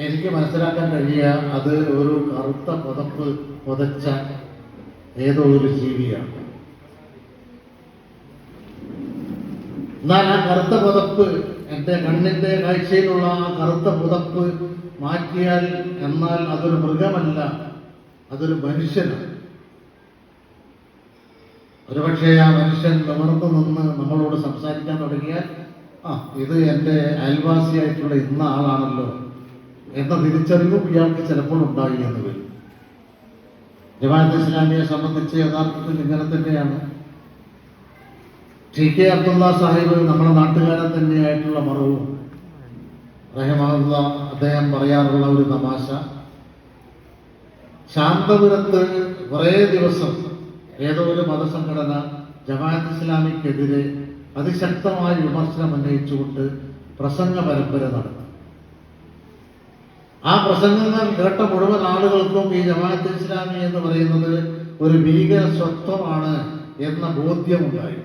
എനിക്ക് മനസ്സിലാക്കാൻ കഴിയുക അത് ഒരു കറുത്ത പുതപ്പ് പുതച്ച ഏതോ ഒരു ജീവിയാണ്. എന്നാൽ ആ കറുത്ത പുതപ്പ് എൻ്റെ കണ്ണിൻ്റെ കാഴ്ചയിലുള്ള ആ കറുത്ത പുതപ്പ് മാറ്റിയാൽ എന്നാൽ അതൊരു മൃഗമല്ല, അതൊരു മനുഷ്യനാണ്. ഒരുപക്ഷെ ആ മനുഷ്യൻ നിവർന്നു നിന്ന് നമ്മളോട് സംസാരിക്കാൻ തുടങ്ങിയാൽ ഇത് എൻ്റെ അയൽവാസിയായിട്ടുള്ള ഇന്ന ആളാണല്ലോ എന്ന തിരിച്ചറിവും ഇയാൾക്ക് ചിലപ്പോൾ ഉണ്ടായി എന്ന് വരും. ജമാഅത്തെ ഇസ്ലാമിയെ സംബന്ധിച്ച് യഥാർത്ഥത്തിൽ ഇങ്ങനെ തന്നെയാണ്. ടി കെ അബ്ദുള്ള സാഹിബ് നമ്മുടെ നാട്ടുകാരൻ തന്നെയായിട്ടുള്ള മറവും റഹിമഹുള്ള അദ്ദേഹം പറയാറുള്ള ഒരു തമാശ, ശാന്തപുരത്ത് കുറേ ദിവസം ഏതോ ഒരു മതസംഘടന ജമാഅത്ത് ഇസ്ലാമിക്കെതിരെ അതിശക്തമായ വിമർശനം ഉന്നയിച്ചുകൊണ്ട് പ്രസംഗ പരമ്പര നടത്തി. ആ പ്രസംഗങ്ങൾ കേട്ട മുഴുവൻ ആളുകൾക്കും ഈ ജമാഅത്ത് ഇസ്ലാമി എന്ന് പറയുന്നത് ഒരു ഭീകര സ്വത്വമാണ് എന്ന ബോധ്യമുണ്ടായി.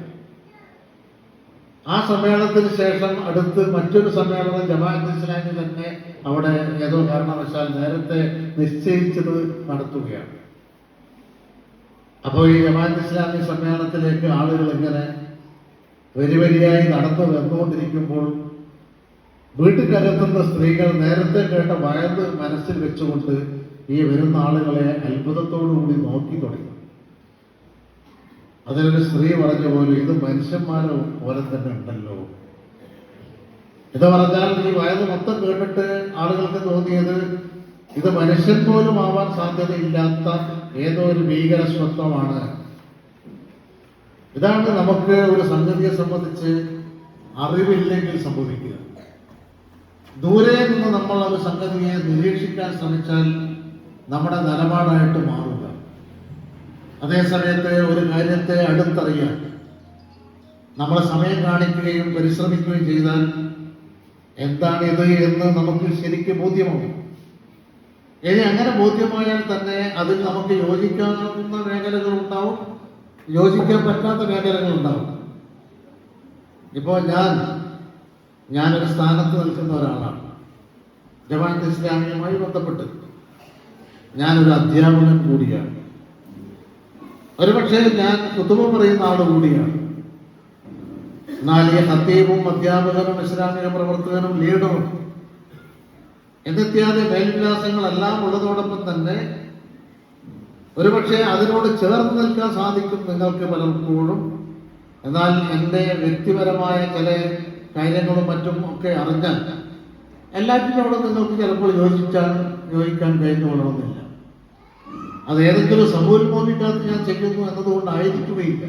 ആ സമ്മേളനത്തിന് ശേഷം അടുത്ത് മറ്റൊരു സമ്മേളനം ജമാഅത്ത് ഇസ്ലാമി തന്നെ അവിടെ ഏതോ കാരണവശാൽ നേരത്തെ നിശ്ചയിച്ചത് നടത്തുകയാണ്. അപ്പോൾ ഈ ജമാഅത്ത് ഇസ്ലാമി സമ്മേളനത്തിലേക്ക് ആളുകൾ ഇങ്ങനെ വരിവരിയായി നടന്നു വന്നുകൊണ്ടിരിക്കുമ്പോൾ വീട്ടിനകത്തുന്ന സ്ത്രീകൾ നേരത്തെ കേട്ട വയത് മനസ്സിൽ വെച്ചുകൊണ്ട് ഈ വരുന്ന ആളുകളെ അത്ഭുതത്തോടുകൂടി നോക്കി തുടങ്ങി. അതിലൊരു സ്ത്രീ പറഞ്ഞ പോലെ ഇത് മനുഷ്യന്മാരെ പോലെ തന്നെ ഉണ്ടല്ലോ. ഇത് പറഞ്ഞാൽ ഈ വയത് മൊത്തം കേട്ടിട്ട് ആളുകൾക്ക് തോന്നിയത് ഇത് മനുഷ്യൻ പോലും ആവാൻ സാധ്യതയില്ലാത്ത ഏതോ ഒരു ഭീകര സ്വത്വമാണ്. ഇതാണ് നമുക്ക് ഒരു സംഗതിയെ സംബന്ധിച്ച് അറിവില്ലെങ്കിൽ സംഭവിക്കുക. ദൂരെ നിന്ന് നമ്മൾ ഒരു സംഗതിയെ നിരീക്ഷിക്കാൻ ശ്രമിച്ചാൽ നമ്മുടെ നിലപാടായിട്ട് മാറുക. അതേസമയത്ത് ഒരു കാര്യത്തെ അടുത്തറിയാൻ നമ്മൾ സമയം കാണിക്കുകയും പരിശ്രമിക്കുകയും ചെയ്താൽ എന്താണിത് എന്ന് നമുക്ക് ശരിക്കും ബോധ്യമാകും. ഇനി അങ്ങനെ ബോധ്യമായാൽ തന്നെ അതിൽ നമുക്ക് യോജിക്കാവുന്ന മേഖലകളുണ്ടാവും, യോജിക്കാൻ പറ്റാത്ത മേഖലകളുണ്ടാവും. ഇപ്പോൾ ഞാനൊരു സ്ഥാനത്ത് നിൽക്കുന്ന ഒരാളാണ്. ജമാഅത്ത് ഇസ്ലാമിയുമായി ബന്ധപ്പെട്ട് ഞാനൊരു അധ്യാപകൻ കൂടിയാണ്. ഒരുപക്ഷെ ഞാൻ ഖുതുബ പറയുന്ന ആൾ കൂടിയാണ്. എന്നാൽ ഈ ഖത്തീബും അധ്യാപകനും ഇസ്ലാമിക പ്രവർത്തകനും ലീഡറും എന്നിത്യാദി മേൽവിലാസങ്ങളെല്ലാം ഉള്ളതോടൊപ്പം തന്നെ ഒരുപക്ഷെ അതിനോട് ചേർന്ന് നിൽക്കാൻ സാധിക്കും നിങ്ങൾക്ക് പലപ്പോഴും. എന്നാൽ എൻ്റെ വ്യക്തിപരമായ ചില കാര്യങ്ങളും മറ്റും ഒക്കെ അറിഞ്ഞാൽ എല്ലാറ്റിനോടും നിങ്ങൾക്ക് ചിലപ്പോൾ യോജിക്കാൻ കഴിഞ്ഞുകൊള്ളണമെന്നില്ല. അത് ഏതെങ്കിലും സമൂഹോന്മുഖത്ത് ഞാൻ ചെയ്യുന്നു എന്നതുകൊണ്ടായിരിക്കുകയില്ല.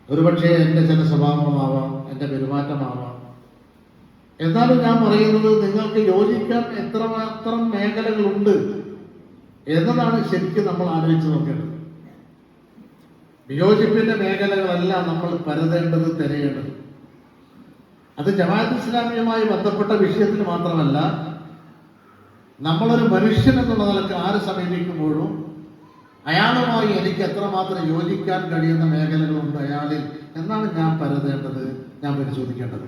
ഒരുപക്ഷെ എൻ്റെ ചില സ്വഭാവമാവാം, എൻ്റെ പെരുമാറ്റമാവാം. എന്നാലും ഞാൻ പറയുന്നത് നിങ്ങൾക്ക് യോജിക്കാൻ എത്രമാത്രം മേഖലകളുണ്ട് എന്നതാണ് ശരിക്കും നമ്മൾ ആലോചിച്ച് നോക്കേണ്ടത്. വിയോജിപ്പിന്റെ മേഖലകളല്ല നമ്മൾ പരതേണ്ടത്, തിരയേണ്ടത്. അത് ജമാഅത്ത് ഇസ്ലാമിയുമായി ബന്ധപ്പെട്ട വിഷയത്തിൽ മാത്രമല്ല, നമ്മളൊരു മനുഷ്യൻ എന്നുള്ള നിലക്ക് ആര് സമീപിക്കുമ്പോഴും അയാളുമായി എനിക്ക് എത്രമാത്രം യോജിക്കാൻ കഴിയുന്ന മേഖലകളുണ്ട് അയാളിൽ എന്നാണ് ഞാൻ പരതേണ്ടത്, ഞാൻ പരിശോധിക്കേണ്ടത്.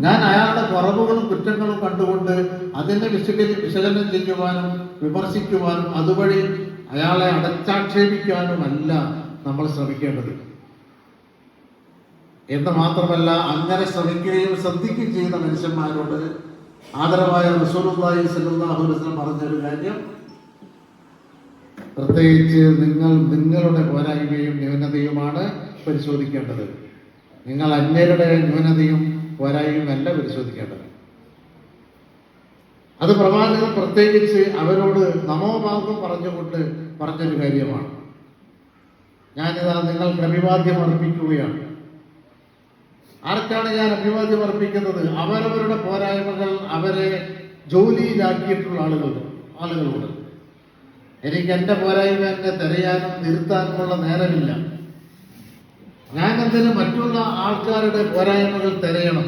ഞാൻ അയാളുടെ കുറവുകളും കുറ്റങ്ങളും കണ്ടുകൊണ്ട് അതിനെ വിശകലനം ചെയ്യുവാനും വിമർശിക്കുവാനും അതുവഴി അയാളെ അടച്ചാക്ഷേപിക്കാനുമല്ല നമ്മൾ ശ്രമിക്കേണ്ടത്. എന്ന് മാത്രമല്ല, അങ്ങനെ ശ്രമിക്കുകയും ശ്രദ്ധിക്കുകയും ചെയ്യുന്ന മനുഷ്യന്മാരോട് ആദരവായ റസൂലുള്ളാഹി സ്വല്ലല്ലാഹു അലൈഹി വസല്ലം പറഞ്ഞൊരു കാര്യം, പ്രത്യേകിച്ച് നിങ്ങളുടെ പോരായ്മയും ന്യൂനതയുമാണ് പരിശോധിക്കേണ്ടത്. നിങ്ങൾ അന്യരുടെ ന്യൂനതയും പോരായ്മയും അല്ല പരിശോധിക്കേണ്ടത്. അത് പ്രവാചകൻ പ്രത്യേകിച്ച് അവരോട് നമോഭാഗം പറഞ്ഞുകൊണ്ട് പറഞ്ഞൊരു കാര്യമാണ്. ഞാനിതാ നിങ്ങൾക്ക് അഭിവാദ്യം അർപ്പിക്കുകയാണ്. ആർക്കാണ് ഞാൻ അഭിവാദ്യം അർപ്പിക്കുന്നത്? അവരവരുടെ പോരായ്മകൾ അവരെ ജോലിയിലാക്കിയിട്ടുള്ള ആളുകളോട്. എനിക്ക് എൻ്റെ പോരായ്മ എന്നെ തിരയാനും തിരുത്താനുമുള്ള നേരമില്ല. ഞാൻ എന്തിന് മറ്റുള്ള ആൾക്കാരുടെ പോരായ്മകൾ തിരയണം?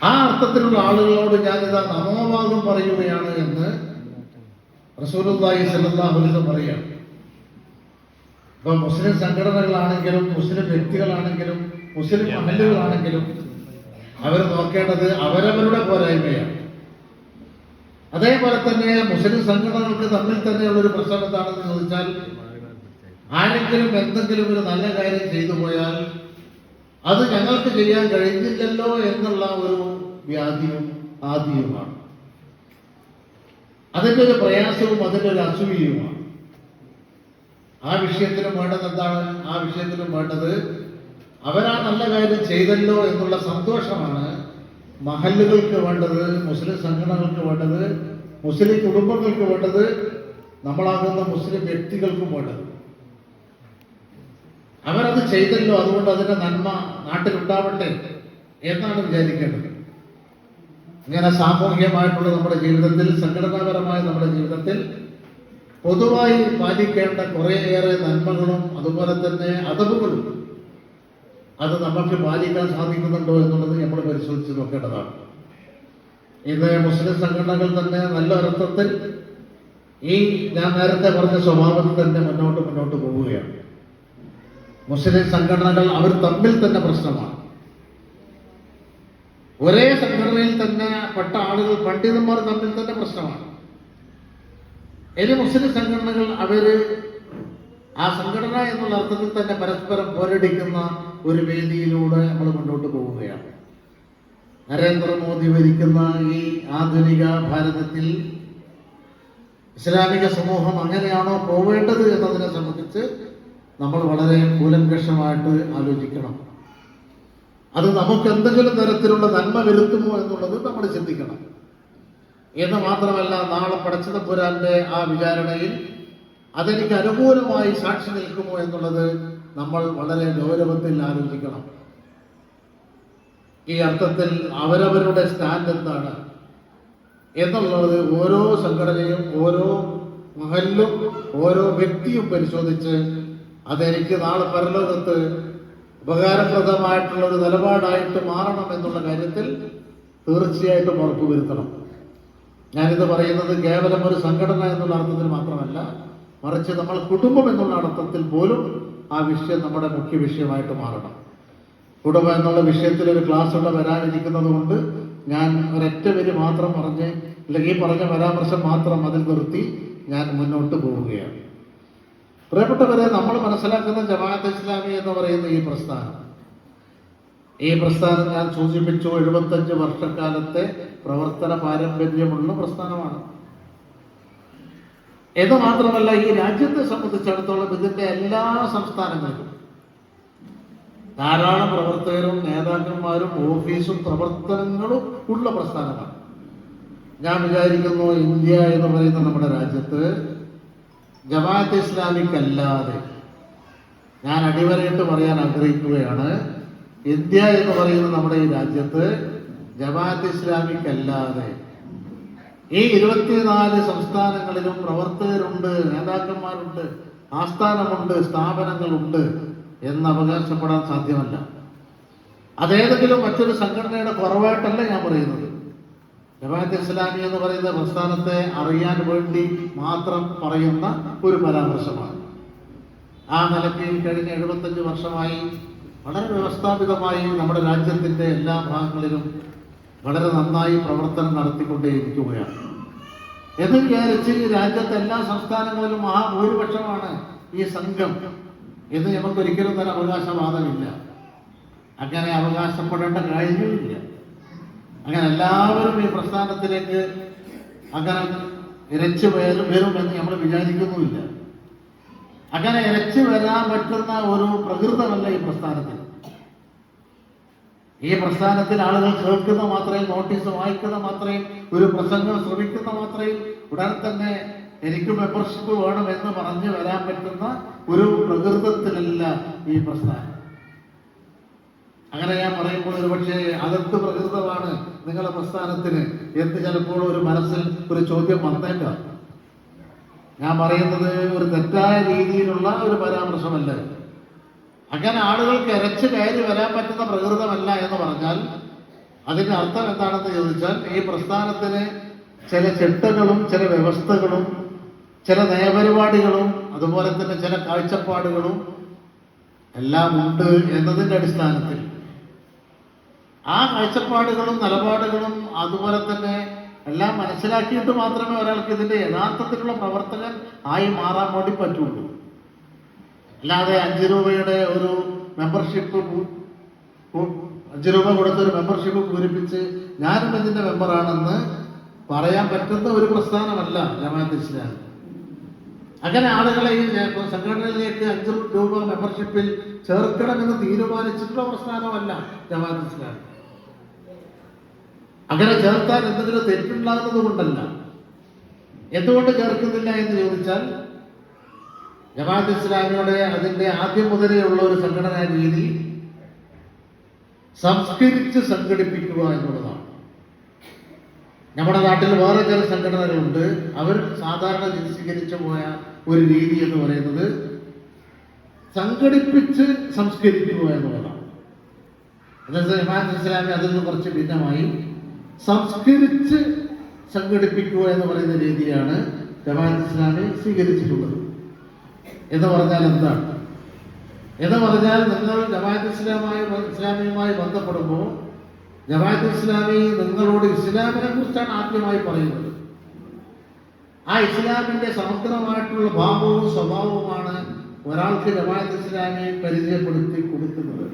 ആ അർത്ഥത്തിലുള്ള ആളുകളോട് ഞാനിതാ നമോഭാഗം പറയുകയാണ് എന്ന് റസൂലുള്ളാഹി സ്വല്ലല്ലാഹു അലൈഹി വസല്ലം പറയുകയാണ്. ഇപ്പൊ മുസ്ലിം സംഘടനകളാണെങ്കിലും മുസ്ലിം വ്യക്തികളാണെങ്കിലും മുസ്ലിം മഹല്ലുകളാണെങ്കിലും അവർ നോക്കേണ്ടത് അവരവരുടെ പോരായ്മയാണ്. അതേപോലെ തന്നെ മുസ്ലിം സംഘടനകൾക്ക് തമ്മിൽ തന്നെയുള്ളൊരു പ്രശ്നം എന്താണെന്ന് ചോദിച്ചാൽ, ആരെങ്കിലും എന്തെങ്കിലും ഒരു നല്ല കാര്യം ചെയ്തു പോയാൽ അത് ഞങ്ങൾക്ക് ചെയ്യാൻ കഴിഞ്ഞില്ലല്ലോ എന്നുള്ള ഒരു വ്യാധിയും ആദിയുമാണ്. അതിൻ്റെ ഒരു പ്രയാസവും അതിൻ്റെ ഒരു അസൂയയുമാണ്. ആ വിഷയത്തിലും വേണ്ടത് എന്താണ്? ആ വിഷയത്തിലും വേണ്ടത് അവരാ നല്ല കാര്യം ചെയ്തല്ലോ എന്നുള്ള സന്തോഷമാണ് മഹല്ലുകൾക്ക് വേണ്ടത്, മുസ്ലിം സംഘടനകൾക്ക് വേണ്ടത്, മുസ്ലിം കുടുംബങ്ങൾക്ക് വേണ്ടത്, നമ്മളാകുന്ന മുസ്ലിം വ്യക്തികൾക്കും വേണ്ടത്. അവരത് ചെയ്തല്ലോ, അതുകൊണ്ട് അതിന്റെ നന്മ നാട്ടിലുണ്ടാവട്ടെ എന്നാണ് വിചാരിക്കേണ്ടത്. ഇങ്ങനെ സാമൂഹികമായിട്ടുള്ള നമ്മുടെ ജീവിതത്തിൽ, സംഘടനാപരമായ നമ്മുടെ ജീവിതത്തിൽ പൊതുവായി പാലിക്കേണ്ട കുറേയേറെ നന്മകളും അതുപോലെ തന്നെ അദബുകളും അത് നമുക്ക് പാലിക്കാൻ സാധിക്കുന്നുണ്ടോ എന്നുള്ളത് നമ്മൾ പരിശോധിച്ച് നോക്കേണ്ടതാണ്. ഇത് മുസ്ലിം സംഘടനകൾ തന്നെ നല്ല അർത്ഥത്തിൽ ഈ ഞാൻ നേരത്തെ പറഞ്ഞ സ്വഭാവത്തിൽ തന്നെ മുന്നോട്ട് പോവുകയാണ്. മുസ്ലിം സംഘടനകൾ അവർ തമ്മിൽ തന്നെ പ്രശ്നമാണ്. ഒരേ സംഘടനയിൽ തന്നെ പെട്ട ആളുകൾ, പണ്ഡിതന്മാർ തമ്മിൽ തന്നെ പ്രശ്നമാണ്. ഇനി മുസ്ലിം സംഘടനകൾ അവര് ആ സംഘടന എന്നുള്ള അർത്ഥത്തിൽ തന്നെ പരസ്പരം പോരടിക്കുന്ന ഒരു വേദിയിലൂടെ നമ്മൾ മുന്നോട്ട് പോവുകയാണ്. നരേന്ദ്രമോദി ഭരിക്കുന്ന ഈ ആധുനിക ഭാരതത്തിൽ ഇസ്ലാമിക സമൂഹം അങ്ങനെയാണോ പോവേണ്ടത് എന്നതിനെ സംബന്ധിച്ച് നമ്മൾ വളരെ കൂലങ്കഷമായിട്ട് ആലോചിക്കണം. അത് നമുക്ക് എന്തെങ്കിലും തരത്തിലുള്ള നന്മ വരുത്തുമോ എന്നുള്ളത് നമ്മൾ ചിന്തിക്കണം. എന്ന് മാത്രമല്ല, നാളെ പടച്ചതമ്പുരാന്റെ ആ വിചാരണയിൽ അതെനിക്ക് അനുകൂലമായി സാക്ഷി നിൽക്കുമോ എന്നുള്ളത് നമ്മൾ വളരെ ഗൗരവത്തിൽ ആലോചിക്കണം. ഈ അർത്ഥത്തിൽ അവരവരുടെ സ്റ്റാൻഡ് എന്താണ് എന്നുള്ളത് ഓരോ സംഘടനയും, ഓരോ മഹല്ലും, ഓരോ വ്യക്തിയും പരിശോധിച്ച് അതെനിക്ക് നാളെ പരലോകത്ത് ഉപകാരപ്രദമായിട്ടുള്ള ഒരു നിലപാടായിട്ട് മാറണം എന്നുള്ള കാര്യത്തിൽ തീർച്ചയായിട്ടും ഉറപ്പുവരുത്തണം. ഞാനിത് പറയുന്നത് കേവലം ഒരു സംഘടന എന്നുള്ള അർത്ഥത്തിൽ മാത്രമല്ല, മറിച്ച് നമ്മൾ കുടുംബം എന്നുള്ള അർത്ഥത്തിൽ പോലും ആ വിഷയം നമ്മുടെ മുഖ്യ വിഷയമായിട്ട് മാറണം. കുടുംബം എന്നുള്ള വിഷയത്തിൽ ഒരു ക്ലാസ് ഇവിടെ വരാനിരിക്കുന്നത് കൊണ്ട് ഞാൻ ഒരൊറ്റ വരി മാത്രം പറഞ്ഞ്, അല്ലെങ്കിൽ ഈ പറഞ്ഞ പരാമർശം മാത്രം അതിൽ നിർത്തി ഞാൻ മുന്നോട്ട് പോവുകയാണ്. പ്രിയപ്പെട്ടവരെ, നമ്മൾ മനസ്സിലാക്കുന്ന ജമാഅത്ത് ഇസ്ലാമി എന്ന് പറയുന്ന ഈ പ്രസ്ഥാനം ഞാൻ സൂചിപ്പിച്ചു 75 വർഷക്കാലത്തെ പ്രവർത്തന പാരമ്പര്യമുള്ള പ്രസ്ഥാനമാണ്. എന്ന് മാത്രമല്ല, ഈ രാജ്യത്തെ സംബന്ധിച്ചിടത്തോളം ഇതിന്റെ എല്ലാ സംസ്ഥാനങ്ങളിലും ധാരാളം പ്രവർത്തകരും നേതാക്കന്മാരും ഓഫീസും പ്രവർത്തനങ്ങളും ഉള്ള പ്രസ്ഥാനമാണ്. ഞാൻ വിചാരിക്കുന്നു, ഇന്ത്യ എന്ന് പറയുന്ന നമ്മുടെ രാജ്യത്ത് ജമാഅത്ത് ഇസ്ലാമിക്കല്ലാതെ, ഞാൻ അടിവരയിട്ട് പറയാൻ ആഗ്രഹിക്കുകയാണ്, ഇന്ത്യ എന്ന് പറയുന്ന നമ്മുടെ ഈ രാജ്യത്ത് ജമാഅത്ത് ഇസ്ലാമിക്കല്ലാതെ ഈ 24 സംസ്ഥാനങ്ങളിലും പ്രവർത്തകരുണ്ട്, നേതാക്കന്മാരുണ്ട്, ആസ്ഥാനമുണ്ട്, സ്ഥാപനങ്ങളുണ്ട് എന്ന് അവകാശപ്പെടാൻ സാധ്യമല്ല. അതേതെങ്കിലും മറ്റൊരു സംഘടനയുടെ കുറവായിട്ടല്ല ഞാൻ പറയുന്നത്. ജമാഅത്ത് ഇസ്ലാമി എന്ന് പറയുന്ന പ്രസ്ഥാനത്തെ അറിയാൻ വേണ്ടി മാത്രം പറയുന്ന ഒരു പരാമർശമാണ്. ആ നിലയ്ക്ക് കഴിഞ്ഞ 75 വർഷമായി വളരെ വ്യവസ്ഥാപിതമായി നമ്മുടെ രാജ്യത്തിന്റെ എല്ലാ ഭാഗങ്ങളിലും വളരെ നന്നായി പ്രവർത്തനം നടത്തിക്കൊണ്ടേയിരിക്കുകയാണ്. എന്ന് വിചാരിച്ച് ഈ രാജ്യത്തെ എല്ലാ സംസ്ഥാനങ്ങളിലും മഹാഭൂരിപക്ഷമാണ് ഈ സംഘം എന്ന് നമുക്കൊരിക്കലും തന്നെ അവകാശവാദമില്ല. അങ്ങനെ അവകാശപ്പെടേണ്ട കാര്യമില്ല. അങ്ങനെ എല്ലാവരും ഈ പ്രസ്ഥാനത്തിലേക്ക് അങ്ങനെ ഇരച്ചു വരുമെന്ന് നമ്മൾ വിചാരിക്കുന്നുമില്ല. അങ്ങനെ ഇരച്ചു വരാൻ പറ്റുന്ന ഒരു പ്രകൃതമല്ല ഈ പ്രസ്ഥാനത്തിൽ. ഈ പ്രസ്ഥാനത്തിൽ ആളുകൾ കേൾക്കുന്ന മാത്രയും, നോട്ടീസ് വായിക്കുന്ന മാത്രയും, ഒരു പ്രസംഗം ശ്രമിക്കുന്ന മാത്രയും ഉടനെ തന്നെ എനിക്ക് മെമ്പർഷിപ്പ് വേണം എന്ന് പറഞ്ഞു വരാൻ പറ്റുന്ന ഒരു പ്രകൃതത്തിലല്ല ഈ പ്രസ്ഥാനം. അങ്ങനെ ഞാൻ പറയുമ്പോൾ ഒരുപക്ഷെ അകത്ത് പ്രകൃതമാണ് നിങ്ങളുടെ പ്രസ്ഥാനത്തിന് എന്ന് ചിലപ്പോൾ ഒരു മനസ്സിൽ ഒരു ചോദ്യം വന്നേക്കാം. ഞാൻ പറയുന്നത് ഒരു തെറ്റായ രീതിയിലുള്ള ഒരു പരാമർശമല്ല. അങ്ങനെ ആളുകൾക്ക് ഇരച്ചു കയറി വരാൻ പറ്റുന്ന പ്രകൃതമല്ല എന്ന് പറഞ്ഞാൽ അതിന്റെ അർത്ഥം എന്താണെന്ന് ചോദിച്ചാൽ, ഈ പ്രസ്ഥാനത്തിന് ചില ചിട്ടകളും ചില വ്യവസ്ഥകളും ചില നയപരിപാടികളും അതുപോലെ തന്നെ ചില കാഴ്ചപ്പാടുകളും എല്ലാം ഉണ്ട് എന്നതിന്റെ അടിസ്ഥാനത്തിൽ ആ കാഴ്ചപ്പാടുകളും നിലപാടുകളും അതുപോലെ തന്നെ എല്ലാം മനസ്സിലാക്കിയിട്ട് മാത്രമേ ഒരാൾക്ക് ഇതിന്റെ യഥാർത്ഥത്തിലുള്ള പ്രവർത്തകൻ ആയി മാറാൻ വേണ്ടി പറ്റുള്ളൂ. അല്ലാതെ 5 രൂപയുടെ ഒരു മെമ്പർഷിപ്പ് 5 രൂപ കൊടുത്തൊരു മെമ്പർഷിപ്പ് പൂരിപ്പിച്ച് ഞാനും ഇതിന്റെ മെമ്പറാണെന്ന് പറയാൻ പറ്റുന്ന ഒരു പ്രസ്ഥാനമല്ല ജമാഅത്ത് ഇസ്ലാമി. അങ്ങനെ ആളുകളെ ഈ സംഘടനയിലേക്ക് 5 രൂപ മെമ്പർഷിപ്പിൽ ചേർക്കണമെന്ന് തീരുമാനിച്ചിട്ടുള്ള പ്രസ്ഥാനമല്ല ജമാഅത്ത് ഇസ്ലാമി. അങ്ങനെ ചേർത്താൽ എന്തെങ്കിലും തെറ്റുണ്ടാകുന്നത് കൊണ്ടല്ല. എന്തുകൊണ്ട് ചേർക്കുന്നില്ല എന്ന് ചോദിച്ചാൽ, ജമാഅത്ത് ഇസ്ലാമിയുടെ അതിന്റെ ആദ്യം മുതലേ ഉള്ള ഒരു സംഘടനാ രീതി സംസ്കരിച്ച് സംഘടിപ്പിക്കുക എന്നുള്ളതാണ്. നമ്മുടെ നാട്ടിൽ വേറെ ചില സംഘടനകളുണ്ട്. അവർ സാധാരണ സ്വീകരിച്ചു പോയ ഒരു രീതി എന്ന് പറയുന്നത് സംഘടിപ്പിച്ച് സംസ്കരിക്കുക എന്നുള്ളതാണ്. അതായത് ജമാഅത്ത് ഇസ്ലാമി അതിൽ നിന്ന് കുറച്ച് ഭിന്നമായി സംസ്കരിച്ച് സംഘടിപ്പിക്കുക എന്ന് പറയുന്ന രീതിയാണ് ജമാഅത്ത് ഇസ്ലാമി സ്വീകരിച്ചിട്ടുള്ളത്. എന്ന് പറഞ്ഞാൽ എന്താണ്? എന്ന് പറഞ്ഞാൽ നിങ്ങൾ ജമാഅത്ത് ഇസ്ലാമിയുമായി ബന്ധപ്പെടുമ്പോൾ ജമാഅത്ത് ഇസ്ലാമി നിങ്ങളോട് ഇസ്ലാമിനെ കുറിച്ചാണ് ആദ്യമായി പറയുന്നത്. ആ ഇസ്ലാമിന്റെ സമഗ്രമായിട്ടുള്ള ഭാവവും സ്വഭാവവുമാണ് ഒരാൾക്ക് ജമാഅത്ത് ഇസ്ലാമി പരിചയപ്പെടുത്തി കൊടുക്കുന്നത്.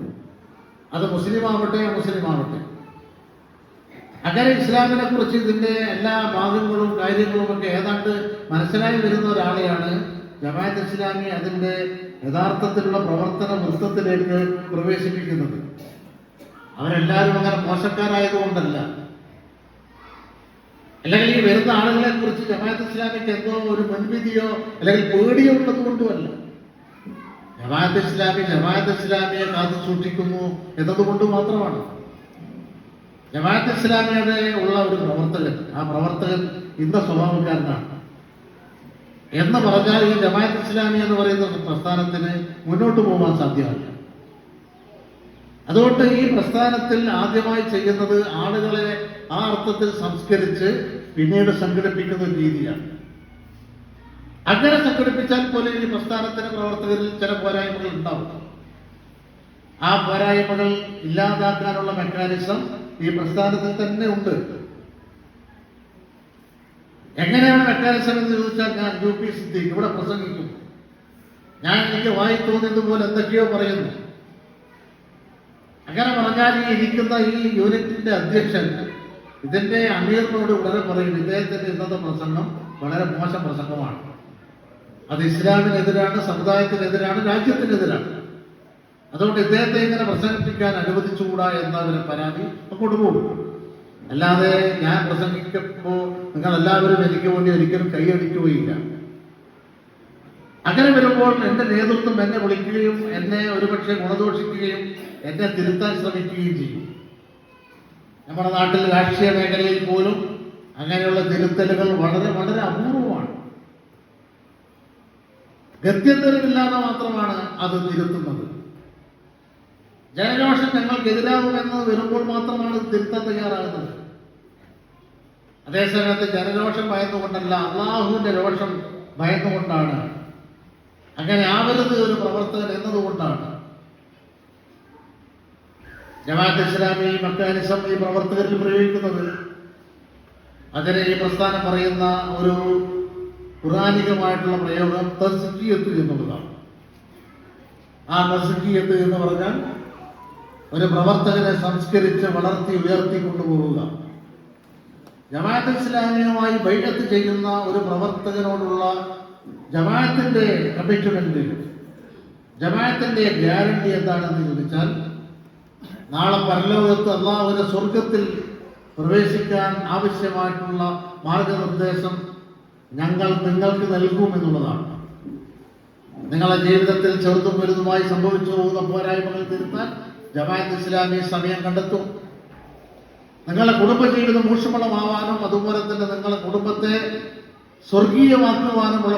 അത് മുസ്ലിം ആവട്ടെ അമുസ്ലിം ആവട്ടെ. അങ്ങനെ ഇസ്ലാമിനെ കുറിച്ച് ഇതിന്റെ എല്ലാ ഭാഗങ്ങളും കാര്യങ്ങളും ഒക്കെ ഏതാണ്ട് മനസ്സിലായി വരുന്ന ഒരാളെയാണ് ജമാഅത്ത് ഇസ്ലാമി അതിന്റെ യഥാർത്ഥത്തിലുള്ള പ്രവർത്തന വൃത്തത്തിലേക്ക് പ്രവേശിപ്പിക്കുന്നത്. അവരെല്ലാവരും അങ്ങനെ മോശക്കാരായതുകൊണ്ടല്ല, അല്ലെങ്കിൽ ഈ വരുന്ന ആളുകളെ കുറിച്ച് ജമാഅത്ത് ഇസ്ലാമിക്ക് എന്തോ ഒരു മുൻവിധിയോ അല്ലെങ്കിൽ പേടിയോ ഉള്ളത് കൊണ്ടുമല്ല. ജമാഅത്ത് ഇസ്ലാമിയെ കാത്തു സൂക്ഷിക്കുന്നു എന്നതുകൊണ്ട് മാത്രമാണ്. ജമാഅത്ത് ഇസ്ലാമിയുടെ ഉള്ള ഒരു പ്രവർത്തകൻ, ആ പ്രവർത്തകൻ ഇന്ന സ്വഭാവക്കാരനാണ് എന്ന് പറഞ്ഞാൽ ഈ ജമാഅത്ത് ഇസ്ലാമി എന്ന് പറയുന്ന പ്രസ്ഥാനത്തിന് മുന്നോട്ട് പോകാൻ സാധ്യമല്ല. അതുകൊണ്ട് ഈ പ്രസ്ഥാനത്തിൽ ആദ്യമായി ചെയ്യുന്നത് ആളുകളെ ആ അർത്ഥത്തിൽ സംസ്കരിച്ച് പിന്നീട് സംഘടിപ്പിക്കുന്ന ഒരു രീതിയാണ്. അങ്ങനെ സംഘടിപ്പിച്ചാൽ പോലും ഈ പ്രസ്ഥാനത്തിന് പ്രവർത്തകരിൽ ചില പോരായ്മകൾ ഉണ്ടാവും. ആ പോരായ്മകൾ ഇല്ലാതാക്കാനുള്ള മെക്കാനിസം ഈ പ്രസ്ഥാനത്തിൽ തന്നെ ഉണ്ട്. എങ്ങനെയാണ് മെക്കാനിസം എന്ന് ചോദിച്ചാൽ, ഞാൻ UP സിദ്ദീഖ് ഇവിടെ പ്രസംഗിക്കും, ഞാൻ എനിക്ക് വായി തോന്നിയതുപോലെ എന്തൊക്കെയോ പറയുന്നു. അങ്ങനെ പറഞ്ഞാൽ ഈ ഇരിക്കുന്ന ഈ യൂണിറ്റിന്റെ അധ്യക്ഷൻ ഇതിന്റെ അമീറിനോട് ഉടനെ പറയും, ഇദ്ദേഹത്തിന്റെ ഇന്നത്തെ പ്രസംഗം വളരെ മോശം പ്രസംഗമാണ്, അത് ഇസ്ലാമിനെതിരാണ്, സമുദായത്തിനെതിരാണ്, രാജ്യത്തിനെതിരാണ്, അതുകൊണ്ട് ഇദ്ദേഹത്തെ ഇങ്ങനെ പ്രസംഗിപ്പിക്കാൻ അനുവദിച്ചുകൂടാ എന്നവരെ പരാതി കൊണ്ടുപോകും. അല്ലാതെ ഞാൻ പ്രസംഗിക്കുമ്പോൾ നിങ്ങൾ എല്ലാവരും എനിക്ക് വേണ്ടി ഒരിക്കലും കൈയടിക്കുകയില്ല. അങ്ങനെ വരുമ്പോൾ എന്റെ നേതൃത്വം എന്നെ വിളിക്കുകയും എന്നെ ഒരുപക്ഷെ ഗുണദോഷിക്കുകയും എന്നെ തിരുത്താൻ ശ്രമിക്കുകയും ചെയ്യും. നമ്മുടെ നാട്ടിൽ രാഷ്ട്രീയ മേഖലയിൽ പോലും അങ്ങനെയുള്ള തിരുത്തലുകൾ വളരെ വളരെ അപൂർവമാണ്. ഗത്യന്തരമില്ലാതെ മാത്രമാണ് അത് തിരുത്തുന്നത്. ജനരോഷം ഞങ്ങൾക്കെതിരാകുമെന്ന് വരുമ്പോൾ മാത്രമാണ് തിരുത്താൻ തയ്യാറാകുന്നത്. അതേസമയത്ത് ജനരോഷം ഭയന്നുകൊണ്ടല്ല, അള്ളാഹുവിന്റെ രോഷം ഭയന്നുകൊണ്ടാണ്. അങ്ങനെ ആവരുത് ഒരു പ്രവർത്തകൻ എന്നതുകൊണ്ടാണ് ജമാഅത്ത് ഇസ്ലാമി മെക്കാനിസം ഈ പ്രവർത്തകരിൽ പ്രയോഗിക്കുന്നത്. അതിന് ഈ പ്രസ്ഥാനം പറയുന്ന ഒരു ഖുർആനികമായിട്ടുള്ള പ്രയോഗം തസ്കിയത്ത് എന്നുള്ളതാണ്. ആ തസ്കിയത്ത് എന്ന് പറഞ്ഞാൽ ഒരു പ്രവർത്തകനെ സംസ്കരിച്ച് വളർത്തി ഉയർത്തി കൊണ്ടുപോവുക. ജമാഅത്ത് ഇസ്ലാമിയുമായി ബൈഅത്ത് ചെയ്യുന്ന ഒരു പ്രവർത്തകനോടുള്ള ജമാഅത്തിന്റെ കമ്മിറ്റ്മെന്റ്, ജമാഅത്തിന്റെ ഗ്യാരണ്ടി എന്താണെന്ന് ചോദിച്ചാൽ, നാളെ പരലോകത്ത് അല്ലാഹുവിന്റെ സ്വർഗത്തിൽ പ്രവേശിക്കാൻ ആവശ്യമായിട്ടുള്ള മാർഗനിർദ്ദേശം ഞങ്ങൾ നിങ്ങൾക്ക് നൽകുമെന്നുള്ളതാണ്. നിങ്ങളുടെ ജീവിതത്തിൽ ചെറുതും വലുതുമായി സംഭവിച്ചു പോകുന്ന പോരായ്മകൾ തിരുത്താൻ ജമാഅത്ത് ഇസ്ലാമി സമയം കണ്ടെത്തും. നിങ്ങളുടെ കുടുംബജീവിതം ഊഷ്മളമാവാനും അതുപോലെ തന്നെ നിങ്ങളുടെ കുടുംബത്തെ സ്വർഗീയമാക്കുവാനുമുള്ള